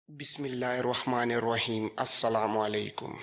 بسم اللہ الرحمن الرحیم۔ السلام علیکم۔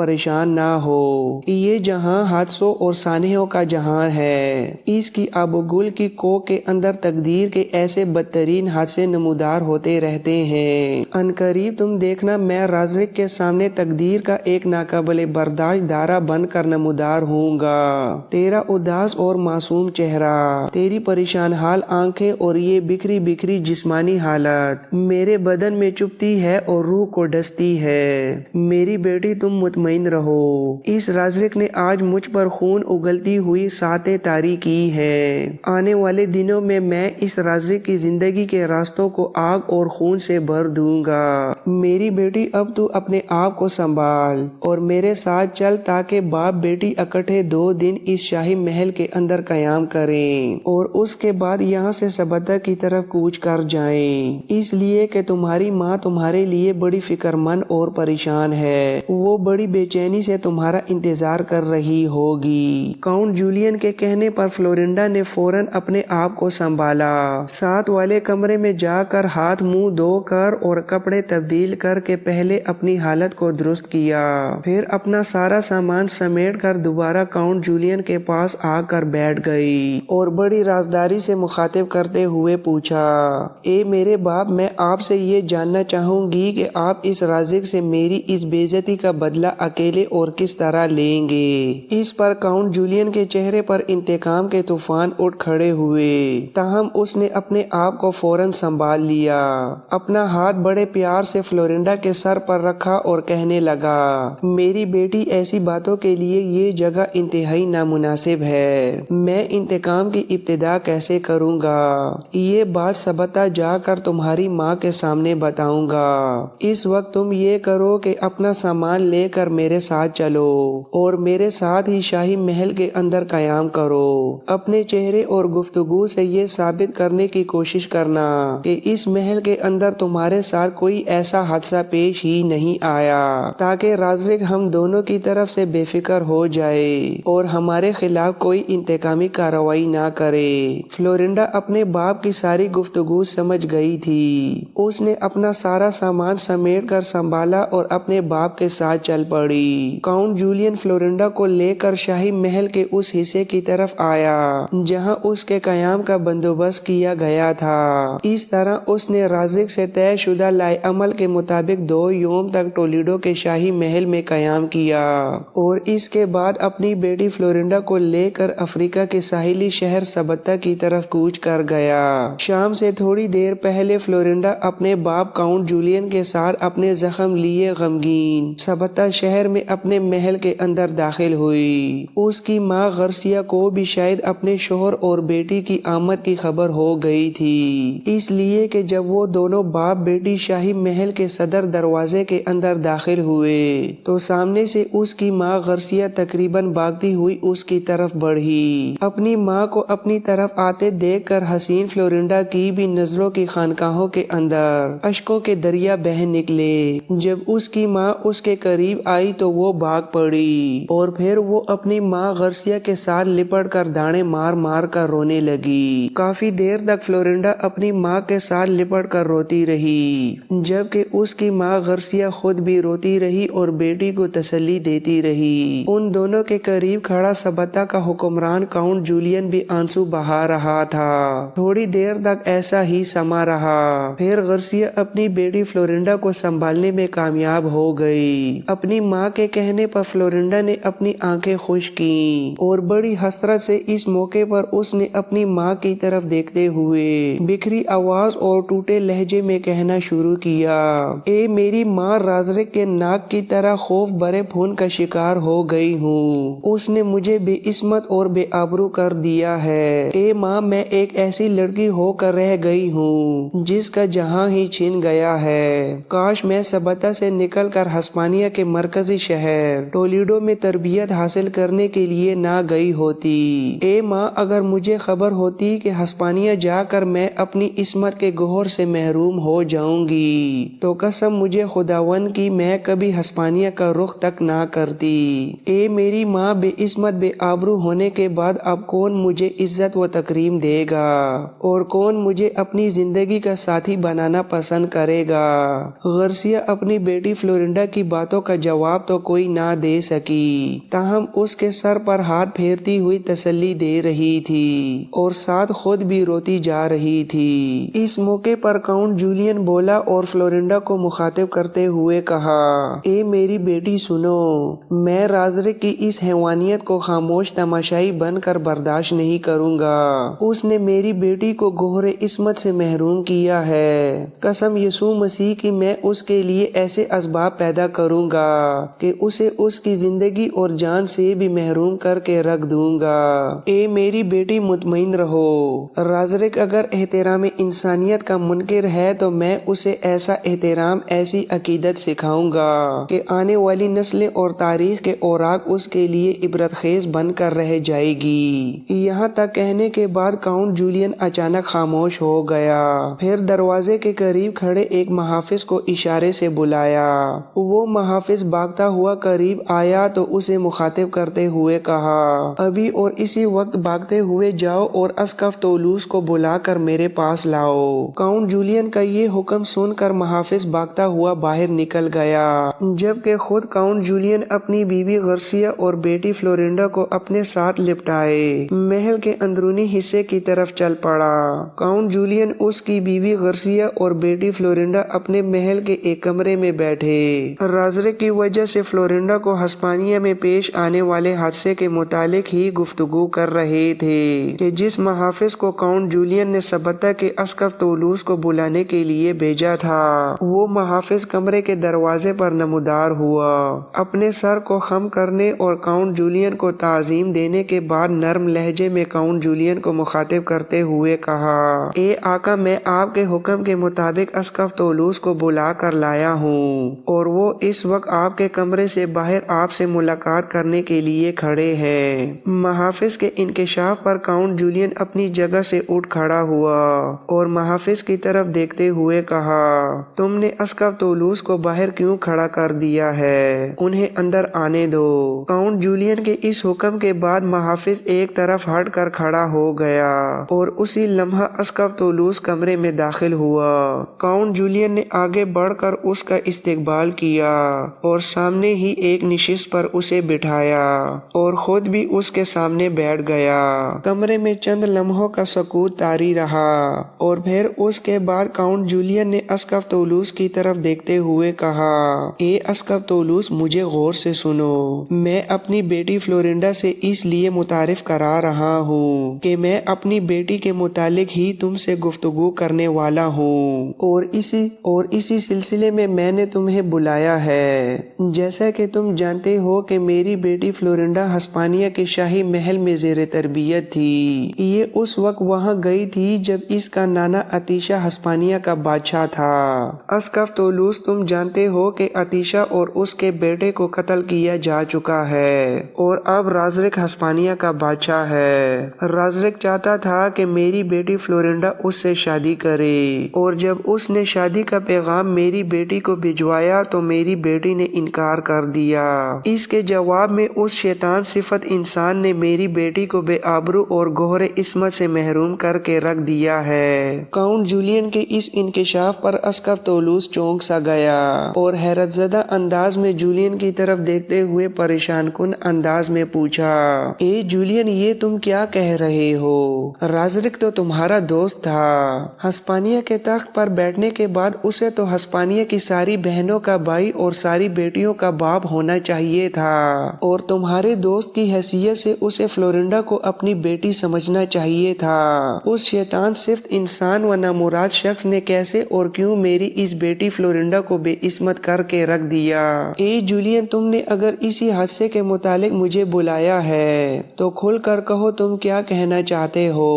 پریشان نہ ہو، یہ جہاں حادثوں اور سانحوں کا جہاں ہے، اس کی آب و گل کی کوکھ کے اندر تقدیر کے ایسے بدترین حادثے نمودار ہوتے رہتے ہیں۔ عنقریب تم دیکھنا میں رازق کے سامنے تقدیر کا ایک ناقابل برداشت دھارا بن کر نمودار ہوں گا۔ تیرا اداس اور معصوم چہرہ، تیری پریشان حال آنکھیں اور یہ بکھری بکھری جسمانی حالت میرے بدن میں چپتی ہے اور روح کو ڈستی ہے۔ میری بیٹی تم مطمئن رہو، اس رازق نے آج مجھ پر خون اگلتی ہوئی ساتیں طاری کی ہے۔ آنے والے دنوں میں اس رازق کی زندگی کے راستوں کو آگ اور خون سے بھر دوں گا۔ میری بیٹی اب تو اپنے آپ کو سنبھال اور میرے ساتھ چل تاکہ باپ بیٹی اکٹھے 2 دن اس شاہی محل کے اندر قیام کریں اور اس کے بعد یہاں سے سبتہ کی طرف کوچ کر جائیں، اس لیے کہ تمہاری ماں تمہارے لیے بڑی فکر مند اور پریشان ہے، وہ بڑی بے چینی سے تمہارا انتظار کر رہی ہوگی۔ کاؤنٹ جولین کے کہنے پر فلورنڈا نے فوراً اپنے آپ کو سنبھالا، ساتھ والے کمرے میں جا کر ہاتھ منہ دھو کر اور کپڑے تبدیل کر کے پہلے اپنی حالت کو درست کیا، پھر اپنا سارا سامان سمیٹ کر دوبارہ کاؤنٹ جولین کے پاس آ کر بیٹھ گئی اور بڑی رازداری سے مخاطب کرتے ہوئے پوچھا، اے میرے باپ، میں آپ سے یہ جاننا چاہوں گی کہ آپ اس رازق سے میری اس بے عزتی کا بدلہ اکیلے اور کس طرح لیں گے۔ اس پر کاؤنٹ جولین کے چہرے پر انتقام کے طوفان اٹھ کھڑے ہوئے، تاہم اس نے اپنے آپ کو فوراً سنبھال لیا، اپنا ہاتھ بڑے پیار سے فلورنڈا کے سر پر رکھا اور کہنے لگا، میری بیٹی، ایسی باتوں کے لیے یہ جگہ انتہائی نامناسب ہے، میں انتقام کی ابتدا کیسے کروں گا؟ یہ بات سبتہ جا کر تمہاری ماں کے سامنے بتاؤں گا۔ اس وقت تم یہ کرو کہ اپنا سامان لے کر میرے ساتھ چلو اور میرے ساتھ ہی شاہی محل کے اندر قیام کرو۔ اپنے چہرے اور گفتگو سے یہ ثابت کرنے کی کوشش کرنا کہ اس محل کے اندر تمہارے ساتھ کوئی ایسا حادثہ پیش ہی نہیں آیا تاکہ رازق ہم دونوں کی طرف سے بے فکر ہو جائے اور ہمارے خلاف کوئی انتقامی کارروائی نہ کرے۔ فلورنڈا اپنے باپ کی ساری گفتگو سمجھ گئی تھی، اس نے اپنا سارا سامان سمیٹ کر سنبھالا اور اپنے باپ کے ساتھ چل پڑی۔ کاؤنٹ جولین فلورنڈا کو لے کر شاہی محل کے اس حصے کی طرف آیا جہاں اس کے قیام کا بندوبست کیا گیا تھا۔ اس طرح اس نے رازق سے طے شدہ لائحہ عمل کے مطابق 2 یوم تک ٹولیڈو کے شاہی محل میں قیام کیا اور اس کے بعد اپنی بیٹی فلورنڈا کو لے کر افریقہ کے ساحلی شہر سبتہ کی طرف کوچ کر گیا۔ شام سے تھوڑی دیر پہلے فلورنڈا اپنے باپ کاؤنٹ جولین کے ساتھ اپنے زخم لیے غمگین سبتہ شہر میں اپنے محل کے اندر داخل ہوئی۔ اس کی ماں غرسیا کو بھی شاید اپنے شوہر اور بیٹی کی آمد کی خبر ہو گئی تھی، اس لیے کہ جب وہ دونوں باپ بیٹی شاہی محل کے صدر دروازے کے اندر داخل ہوئے تو سامنے سے اس کی ماں غرسیا تقریباً بھاگتی ہوئی اس کی طرف بڑھی۔ اپنی ماں کو اپنی طرف آتے دیکھ کر حسین فلورنڈا کی بھی نظروں کی خانقاہوں کے اندر اشکوں کے دریا بہہ نکلے۔ جب اس کی ماں اس کے قریب آئی تو وہ بھاگ پڑی اور پھر وہ اپنی ماں غرسیا کے ساتھ لپٹ کر داڑیں مار مار کر رونے لگی۔ کافی دیر تک فلورنڈا اپنی ماں کے ساتھ لپٹ کر روتی رہی، جبکہ اس کی ماں غرسیا خود بھی روتی رہی اور بیٹی کو تسلی دیتی رہی۔ ان دونوں کے قریب کھڑا سبتہ کا حکمران کاؤنٹ جولین بھی آنسو بہا رہا تھا۔ تھوڑی دیر تک ایسا ہی سما رہا، پھر غرسیا اپنی بیٹی فلورنڈا کو سنبھالنے میں کامیاب ہو گئی۔ اپنی ماں کے کہنے پر فلورنڈا نے اپنی آنکھیں خشک کیں اور بڑی حسرت سے اس موقع پر اس نے اپنی ماں کی طرف دیکھتے ہوئے بکھری آواز اور ٹوٹے لہجے میں کہنا شروع کیا، اے میری ماں، رازق کے ناک کی طرح خوف بھرے خون کا شکار ہو گئی ہوں، اس نے مجھے بے عصمت اور بے آبرو کر دیا ہے۔ اے ماں، میں ایک ایسی لڑکی ہو کر رہ گئی ہوں جس کا جہاں ہی چھن گیا ہے۔ کاش میں سبتہ سے نکل کر ہسپانیہ کے مرکزی شہر ٹولیڈو میں تربیت حاصل کرنے کے لیے نہ گئی ہوتی۔ اے ماں، اگر مجھے خبر ہوتی کہ ہسپانیہ جا کر میں اپنی عصمت کے گوہر سے محروم ہو جاؤں گی تو قسم مجھے خداون کی میں کبھی ہسپانیہ کا رخ تک نہ کرتی۔ اے میری ماں بے عصمت بے آبرو ہونے کے بعد اب کون مجھے عزت و تکریم دے گا اور کون مجھے اپنی زندگی کا ساتھی بنانا پسند کرے گا۔ غرسیہ اپنی بیٹی فلورنڈا کی باتوں کا جواب تو کوئی نہ دے سکی، تاہم اس کے سر پر ہاتھ پھیرتی ہوئی تسلی دے رہی تھی اور ساتھ خود بھی روتی جا رہی تھی۔ اس موقع پر کاؤنٹ جولین بولا اور فلورنڈا کو مخاطب کرتے ہوئے کہا، اے میری بیٹی سنو، میں رازرک کی اس حیوانیت کو خاموش تماشائی بن کر برداشت نہیں کروں گا۔ اس نے میری بیٹی کو گوہر عصمت سے محروم کیا ہے۔ قسم یسوع مسیح کی میں اس کے لیے ایسے اسباب پیدا کروں گا کہ اسے اس کی زندگی اور جان سے بھی محروم کر کے رکھ دوں گا۔ اے میری بیٹی مطمئن رہو، رازرک اگر احترام انسانیت کا منکر ہے تو میں اسے ایسا احترام ایسی عقیدت سکھاؤں گا کہ آنے والی نسلیں اور تاریخ کے اوراق اس کے لیے عبرت خیز بن کر رہ جائے گی۔ یہاں تک کہنے کے بعد کاؤنٹ جولین اچانک خاموش ہو گیا، پھر دروازے کے قریب کھڑے ایک محافظ کو اشارے سے بلایا۔ وہ محافظ بھاگتا ہوا قریب آیا تو اسے مخاطب کرتے ہوئے کہا، ابھی اور اسی وقت بھاگتے ہوئے جاؤ اور اسقف تولوس کو بلا کر میرے پاس لاؤ۔ کاؤنٹ جولین کا یہ حکم سن کر محافظ بھاگتا ہوا باہر نکل گیا، جبکہ خود کاؤنٹ جولین اپنی بیوی غرسیہ اور بیٹی فلورنڈا کو اپنے ساتھ لپٹائے محل کے اندرونی حصے کی طرف چل پڑا۔ کاؤنٹ جولین، اس کی بیوی غرسیہ اور بیٹی فلورنڈا اپنے محل کے ایک کمرے میں بیٹھے رازرک کی وجہ سے فلورنڈا کو ہسپانیہ میں پیش آنے والے حادثے کے متعلق ہی گفتگو کر رہے تھے کہ جس محافظ کو کاؤنٹ جولین نے سبتہ کے اسقف تولوس کو بلانے کے لیے بھیجا تھا، وہ محافظ کمرے کے دروازے پر نمودار ہوا۔ اپنے سر کو خم کرنے اور کاؤنٹ جولین کو تعظیم دینے کے بعد نرم لہجے میں کاؤنٹ جولین کو مخاطب کرتے ہوئے کہا، اے آقا، میں آپ کے حکم کے مطابق اسقف تولوس کو بلا کر لایا ہوں اور وہ اس وقت آپ کے کمرے سے باہر آپ سے ملاقات کرنے کے لیے کھڑے ہیں۔ محافظ کے انکشاف پر کاؤنٹ جولین اپنی جگہ سے اٹھ کھڑا ہوا اور محافظ کی طرف دیکھتے ہوئے کہا، تم نے اسقف تولوس کو باہر کیوں کھڑا کر دیا ہے؟ انہیں اندر آنے دو۔ کاؤنٹ جولین کے اس حکم کے بعد محافظ ایک طرف ہٹ کر کھڑا ہو گیا اور اسی لمحہ اسقف تولوس کمرے میں داخل ہوا۔ کاؤنٹ جولین نے آگے بڑھ کر اس کا استقبال کیا اور سامنے ہی ایک نشست پر اسے بٹھایا اور خود بھی اس کے سامنے بیٹھ گیا۔ کمرے میں چند لمحوں کا سکوت طاری رہا اور پھر اس کے بعد کاؤنٹ جولین نے اسقف تولوس کی طرف دیکھتے ہوئے کہا، اے اسقف تولوس، مجھے غور سے سنو۔ میں اپنی بیٹی فلورنڈا سے اس لیے متعارف کرا رہا ہوں کہ میں اپنی بیٹی کے متعلق ہی تم سے گفتگو کرنے والا ہوں اور اسی سلسلے میں نے تمہیں بلایا ہے۔ جیسا کہ تم جانتے ہو کہ میری بیٹی فلورنڈا ہسپانیہ کے شاہی محل میں زیر تربیت تھی۔ یہ اس وقت وہاں گئی تھی جب اس کا نانا عطیشہ ہسپانیہ کا بادشاہ تھا۔ اسقف تولوس، تم جانتے ہو کہ عطیشہ اور اس کے بیٹے کو قتل کیا جا چکا ہے اور اب رازرک ہسپانیہ کا بادشاہ ہے۔ رازرک چاہتا تھا کہ میری بیٹی فلورنڈا اس سے شادی کرے اور جب اس نے شادی کا پیغام میری بیٹی کو بھجوایا تو میری بیٹی نے انکار کر دیا۔ اس کے جواب میں اس شیطان صفت انسان نے میری بیٹی کو بے آبرو اور گوہر عصمت سے محروم کر کے رکھ دیا ہے۔ کاؤنٹ جولین کے اس انکشاف پر اسقف تولوس چونک سا گیا اور حیرت زدہ انداز میں جولین کی طرف دیکھتے ہوئے پریشان کن انداز میں پوچھا، اے جولین، یہ تم کیا کہہ رہے ہو؟ رازرک تو تمہارا دوست تھا۔ ہسپانیہ کے تخت پر بیٹھنے کے بعد اسے تو ہسپانیہ کی ساری بہنوں کا بھائی اور ساری بیٹیوں کا باپ ہونا چاہیے تھا اور تمہارے دوست کی حیثیت سے اسے فلورنڈا کو اپنی بیٹی سمجھنا چاہیے تھا۔ اس شیطان صفت انسان و نامراد شخص نے کیسے اور کیوں میری اس بیٹی فلورنڈا کو بے عصمت کر کے رکھ دیا؟ اے جولین، تم نے اگر اسی حادثے کے متعلق مجھے بلایا ہے تو کھل کر کہو تم کیا کہنا چاہتے ہو۔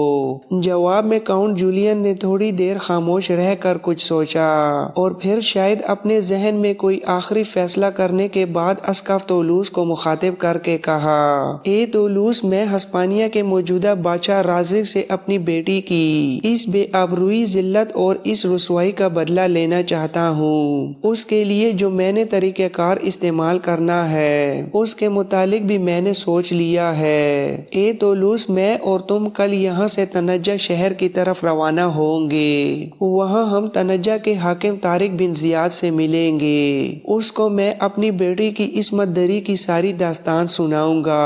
جواب میں کاؤنٹ جولین نے تھوڑی دیر خاموش رہ کر کچھ سوچا اور پھر شاید اپنے ذہن میں کوئی آخری فیصلہ کرنے کے بعد اسقف تولوس کو مخاطب کر کے کہا، اے تولوس، میں ہسپانیہ کے موجودہ بادشاہ رازرک سے اپنی بیٹی کی اس بے آبروئی، ذلت اور اس رسوائی کا بدلہ لینا چاہتا ہوں۔ اس کے لیے جو میں نے طریقہ کار استعمال کرنا ہے اس کے متعلق بھی میں نے سوچ لیا ہے۔ اے طولوس، میں اور تم کل یہاں سے تنجہ شہر کی طرف روانہ ہوں گے۔ وہاں ہم تنجہ کے حاکم طارق بن زیاد سے ملیں گے۔ اس کو میں اپنی بیٹی کی عصمت دری کی ساری داستان سناؤں گا۔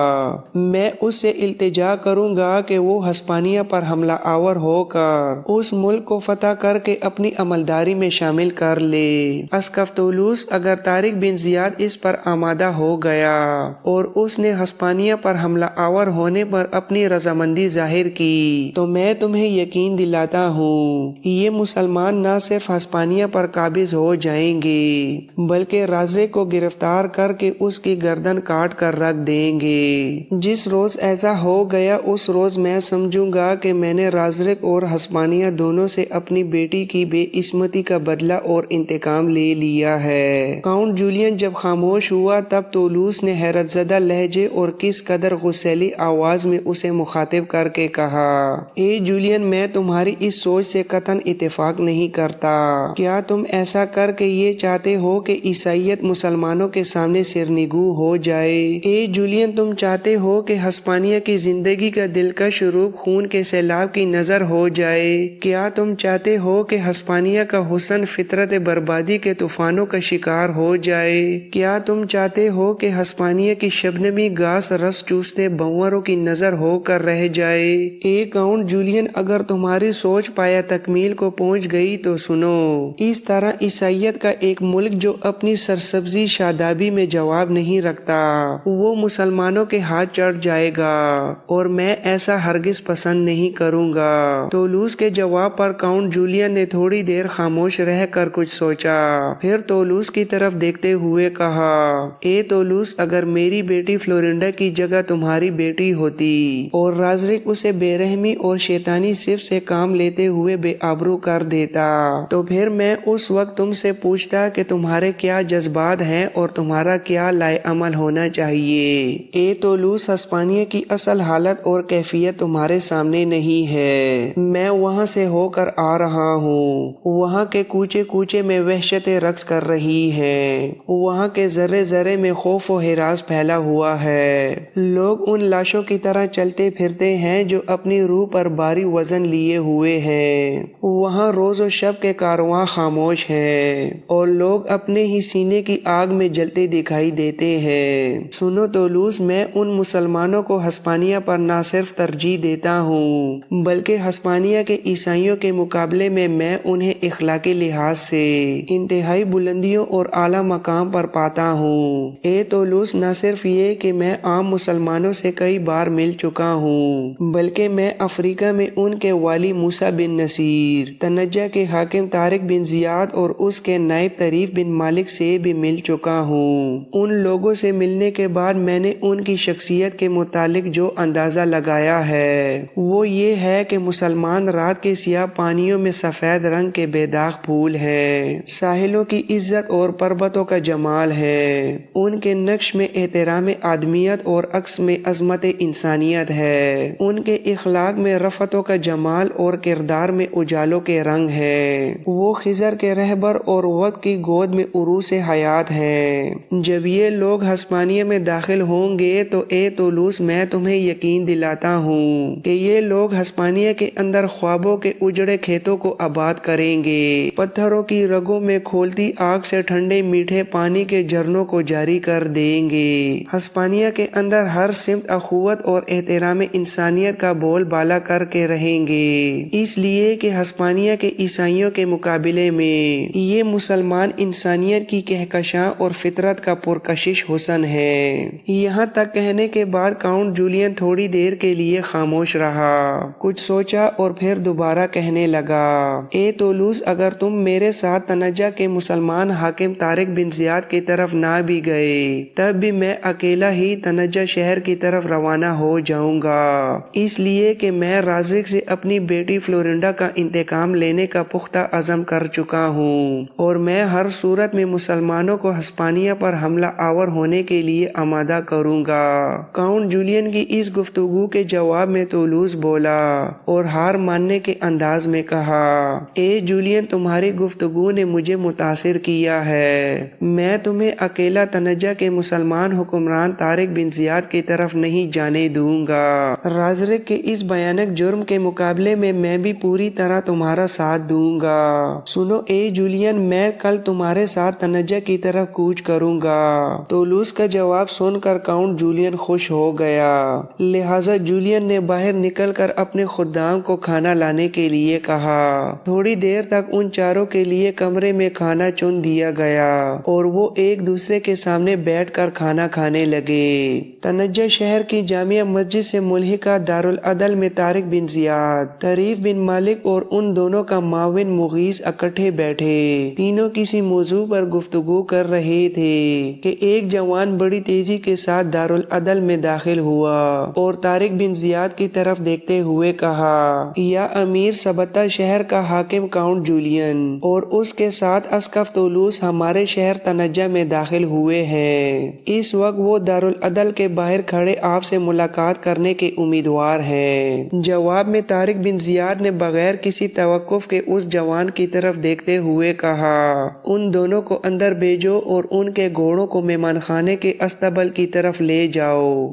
میں اس سے التجا کروں گا کہ وہ ہسپانیہ پر حملہ آور ہو کر اس ملک کو فتح کر کے اپنی عملداری میں شامل کر لے۔ اسقف طولوس، اگر طارق بن زیاد اس پر آمادہ ہو گیا اور اس نے ہسپانیہ پر حملہ آور ہونے پر اپنی رضامندی ظاہر کی تو میں تمہیں یقین دلاتا ہوں یہ مسلمان نہ صرف ہسپانیہ پر قابض ہو جائیں گے بلکہ رازق کو گرفتار کر کے اس کی گردن کاٹ کر رکھ دیں گے۔ جس روز ایسا ہو گیا اس روز میں سمجھوں گا کہ میں نے رازق اور ہسپانیہ دونوں سے اپنی بیٹی کی بے عصمتی کا بدلہ اور انتقام لے لیا ہے۔ کاؤنٹ جولین جب خاموش ہوا تب طولوس نے حیرت زدہ لہجے اور کس قدر غصیلی آواز میں اسے مخاطب کر کے کہا، اے جولین، میں تمہاری اس سوچ سے قطعاً اتفاق نہیں کرتا۔ کیا تم ایسا کر کے یہ چاہتے ہو کہ عیسائیت مسلمانوں کے سامنے سرنگوں ہو جائے؟ اے جولین، تم چاہتے ہو کہ ہسپانیہ کی زندگی کا دلکش روپ خون کے سیلاب کی نظر ہو جائے؟ کیا تم چاہتے ہو کہ ہسپانیہ کا حسن فطرت بربادی کے طوفانوں کا شکار ہو جائے؟ کیا تم چاہتے ہو کہ ہسپانیہ کی شبنمی گھاس رس چوستے بھنوروں کی نظر ہو کر رہ جائے؟ اے کاؤنٹ جولین، اگر تمہاری سوچ پایا تکمیل کو پہنچ گئی تو سنو۔ اس طرح عیسائیت کا ایک ملک جو اپنی سرسبزی شادابی میں جواب نہیں رکھتا وہ مسلمانوں کے ہاتھ چڑھ جائے گا اور میں ایسا ہرگز پسند نہیں کروں گا۔ طولوس کے جواب پر کاؤنٹ جولین نے تھوڑی دیر خاموش رہ کر کچھ سوچا، پھر طولوس کی طرف دیکھتے ہوئے کہا، اے طولوس، اگر میری بیٹی فلورنڈا کی جگہ تمہاری بیٹی ہوتی اور رازق اسے بے رحمی اور شیطانی صف سے کام لیتے ہوئے بے آبرو کر دیتا تو پھر میں اس وقت تم سے پوچھتا کہ تمہارے کیا جذبات ہیں اور تمہارا کیا لائے عمل ہونا چاہیے۔ اے طولوس، ہسپانیہ کی اصل حالت اور کیفیت تمہارے سامنے نہیں ہے۔ میں وہاں سے ہو کر آ رہا ہوں۔ وہاں کے کوچے کوچے میں وحشت رقص کر رہی ہے۔ وہاں کے ذرے ذرے میں خوف و ہراس پھیلا ہوا ہے۔ لوگ ان لاشوں کی طرح چلتے پھرتے ہیں جو اپنی روح پر بھاری وزن لیے ہوئے ہیں۔ وہاں روز و شب کے کارواں خاموش ہیں اور لوگ اپنے ہی سینے کی آگ میں جلتے دکھائی دیتے ہیں۔ سنو طولوس، میں ان مسلمانوں کو ہسپانیہ پر نہ صرف ترجیح دیتا ہوں بلکہ ہسپانیہ کے عیسائیوں کے مقابلے میں انہیں اخلاقی لحاظ سے انتہائی بلندیوں اور اعلیٰ مقام پر پاتا ہوں۔ اے طولوس، نہ صرف یہ کہ میں عام مسلمانوں سے کئی بار مل چکا ہوں بلکہ میں افریقہ میں ان کے والی موسیٰ بن نصیر، تنجہ کے حاکم طارق بن زیاد اور اس کے نائب طریف بن مالک سے بھی مل چکا ہوں۔ ان لوگوں سے ملنے کے بعد میں نے ان کی شخصیت کے متعلق جو اندازہ لگایا ہے وہ یہ ہے کہ مسلمان رات کے سیاہ پانیوں میں سفید رنگ کے بے داغ پھول ہیں، ساحلوں کی عزت اور پربتوں کا جمال ہے، ان کے نقش میں احترام آدمیت اور عکس میں عظمت انسانیت ہے، ان کے اخلاق میں رفتوں کا جمال اور کردار میں اجالوں کے رنگ ہیں، وہ خضر کے رہبر اور وقت کی گود میں عروس حیات ہیں۔ جب یہ لوگ ہسپانیہ میں داخل ہوں گے تو اے طولوس، میں تمہیں یقین دلاتا ہوں کہ یہ لوگ ہسپانیہ کے اندر خوابوں کے اجڑے کھیتوں کو آباد کریں گے، پتھروں کی رگوں میں کھولتی آگ سے ٹھنڈے میٹھے پانی کے جھرنوں کو جاری کر دیں گے۔ ہسپانیہ کے اندر ہر سمت اخوت اور احترام انسانیت کا بول بالا کر کے رہیں گے، اس لیے کہ ہسپانیہ کے عیسائیوں کے مقابلے میں یہ مسلمان انسانیت کی کہکشاں اور فطرت کا پرکشش حسن ہے۔ یہاں تک کہنے کے بعد کاؤنٹ جولین تھوڑی دیر کے لیے خاموش رہا، کچھ سوچا اور پھر دوبارہ کہنے لگا، اے طولوس، اگر تم میرے ساتھ تنجہ کے مسلمان حاکم طارق بن زیاد کی طرف نہ بھی گئے تب بھی میں اکیلا ہی تنجہ شہر کی طرف روانہ ہو جاؤں گا، اس لیے کہ میں رازق سے اپنی بیٹی فلورنڈا کا انتقام لینے کا پختہ عزم کر چکا ہوں اور میں ہر صورت میں مسلمانوں کو ہسپانیہ پر حملہ آور ہونے کے لیے آمادہ کروں گا۔ کاؤنٹ جولین کی اس گفتگو کے جواب میں طولوس بولا اور ہار ماننے کے انداز میں کہا، اے جولین، تمہاری تمہاری گفتگو نے مجھے متاثر کیا ہے۔ میں تمہیں اکیلا تنجہ کے مسلمان حکمران طارق بن زیاد کی طرف نہیں جانے دوں گا۔ رازرک کے اس بھیانک جرم کے مقابلے میں بھی پوری طرح تمہارا ساتھ دوں گا۔ سنو اے جولین، میں کل تمہارے ساتھ تنجہ کی طرف کوچ کروں گا۔ طولوس کا جواب سن کر کاؤنٹ جولین خوش ہو گیا، لہٰذا جولین نے باہر نکل کر اپنے خدام کو کھانا لانے کے لیے کہا۔ تھوڑی دیر تک ان چاروں کے لیے کمرے میں کھانا چن دیا گیا اور وہ ایک دوسرے کے سامنے بیٹھ کر کھانا کھانے لگے۔ تنجہ شہر کی جامع مسجد سے ملحقہ دارالعدل میں طارق بن زیاد، طریف بن مالک اور ان دونوں کا معاون مغیث اکٹھے بیٹھے۔ تینوں کسی موضوع پر گفتگو کر رہے تھے کہ ایک جوان بڑی تیزی کے ساتھ دارالعدل میں داخل ہوا اور طارق بن زیاد کی طرف دیکھتے ہوئے کہا، یا امیر سبتہ شہر کا حاکم کاؤنٹ جولین اور اس کے ساتھ اسقف طولوس ہمارے شہر تنجہ میں داخل ہوئے ہیں۔ اس وقت وہ دارالعدل کے باہر کھڑے آپ سے ملاقات کرنے کے امیدوار ہیں۔ جواب میں طارق بن زیاد نے بغیر کسی توقف کے اس جوان کی طرف دیکھتے ہوئے کہا، ان دونوں کو اندر بھیجو اور ان کے گھوڑوں کو مہمان خانے کے اصطبل کی طرف لے جاؤ۔